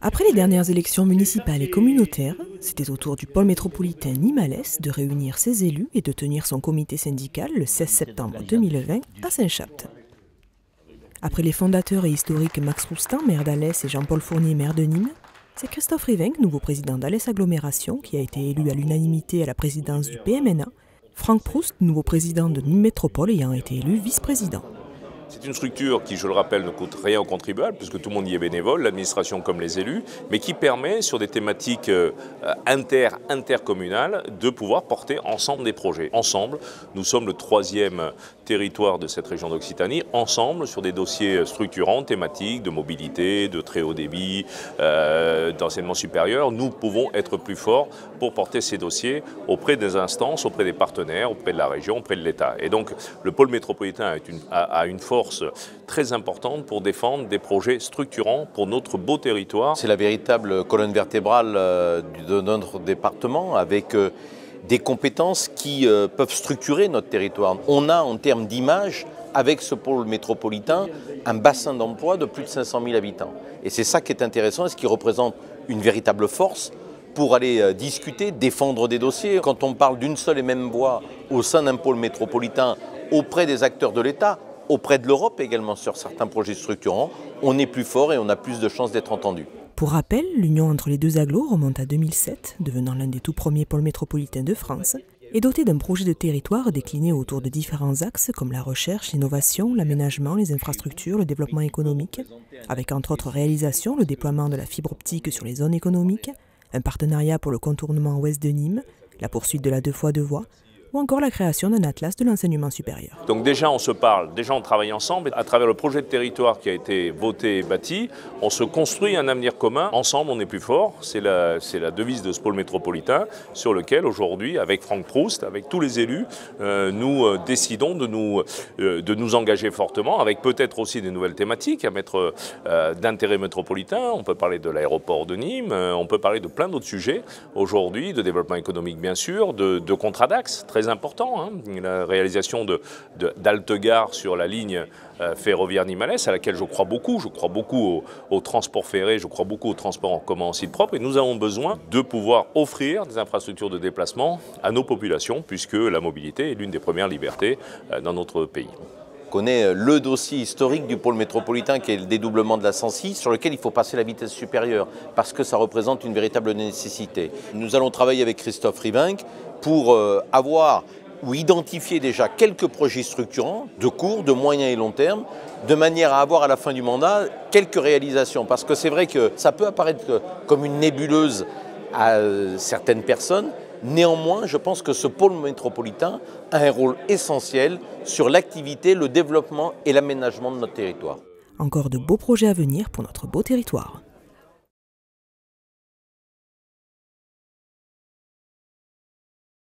Après les dernières élections municipales et communautaires, c'était au tour du pôle métropolitain Nîmes-Alès de réunir ses élus et de tenir son comité syndical le 16 septembre 2020 à Saint-Chapt. Après les fondateurs et historiques Max Roustan, maire d'Alès, et Jean-Paul Fournier, maire de Nîmes, c'est Christophe Rivenc, nouveau président d'Alès Agglomération, qui a été élu à l'unanimité à la présidence du PMNA, Franck Proust, nouveau président de Nîmes Métropole, ayant été élu vice-président. C'est une structure qui, je le rappelle, ne coûte rien aux contribuables, puisque tout le monde y est bénévole, l'administration comme les élus, mais qui permet, sur des thématiques intercommunales, de pouvoir porter ensemble des projets. Ensemble, nous sommes le 3e territoire de cette région d'Occitanie, ensemble sur des dossiers structurants, thématiques, de mobilité, de très haut débit, d'enseignement supérieur. Nous pouvons être plus forts pour porter ces dossiers auprès des instances, auprès des partenaires, auprès de la région, auprès de l'État. Et donc, le pôle métropolitain a une force très importante pour défendre des projets structurants pour notre beau territoire. C'est la véritable colonne vertébrale de notre département avec des compétences qui peuvent structurer notre territoire. On a en termes d'image, avec ce pôle métropolitain, un bassin d'emploi de plus de 500 000 habitants. Et c'est ça qui est intéressant et ce qui représente une véritable force pour aller discuter, défendre des dossiers. Quand on parle d'une seule et même voix au sein d'un pôle métropolitain auprès des acteurs de l'État, auprès de l'Europe également sur certains projets structurants, on est plus fort et on a plus de chances d'être entendu. Pour rappel, l'union entre les deux agglos remonte à 2007, devenant l'un des tout premiers pôles métropolitains de France, et doté d'un projet de territoire décliné autour de différents axes comme la recherche, l'innovation, l'aménagement, les infrastructures, le développement économique, avec entre autres réalisations le déploiement de la fibre optique sur les zones économiques, un partenariat pour le contournement ouest de Nîmes, la poursuite de la 2x2 voies, ou encore la création d'un atlas de l'enseignement supérieur. Donc déjà on se parle, déjà on travaille ensemble, et à travers le projet de territoire qui a été voté et bâti, on se construit un avenir commun. Ensemble on est plus fort, c'est la devise de ce pôle métropolitain sur lequel aujourd'hui, avec Franck Proust, avec tous les élus, nous décidons de nous engager fortement, avec peut-être aussi des nouvelles thématiques à mettre d'intérêt métropolitain. On peut parler de l'aéroport de Nîmes, on peut parler de plein d'autres sujets aujourd'hui, de développement économique bien sûr, de contrats d'axe, très important, hein, la réalisation d'halte-gare sur la ligne ferroviaire Nîmes-Alès, à laquelle je crois beaucoup au transport ferré, je crois beaucoup au transport en commun en site propre, et nous avons besoin de pouvoir offrir des infrastructures de déplacement à nos populations, puisque la mobilité est l'une des premières libertés dans notre pays. On connaît le dossier historique du pôle métropolitain qui est le dédoublement de la 106 sur lequel il faut passer la vitesse supérieure parce que ça représente une véritable nécessité. Nous allons travailler avec Christophe Rivenc pour avoir ou identifier déjà quelques projets structurants de court, de moyen et long terme, de manière à avoir à la fin du mandat quelques réalisations. Parce que c'est vrai que ça peut apparaître comme une nébuleuse à certaines personnes. Néanmoins, je pense que ce pôle métropolitain a un rôle essentiel sur l'activité, le développement et l'aménagement de notre territoire. Encore de beaux projets à venir pour notre beau territoire.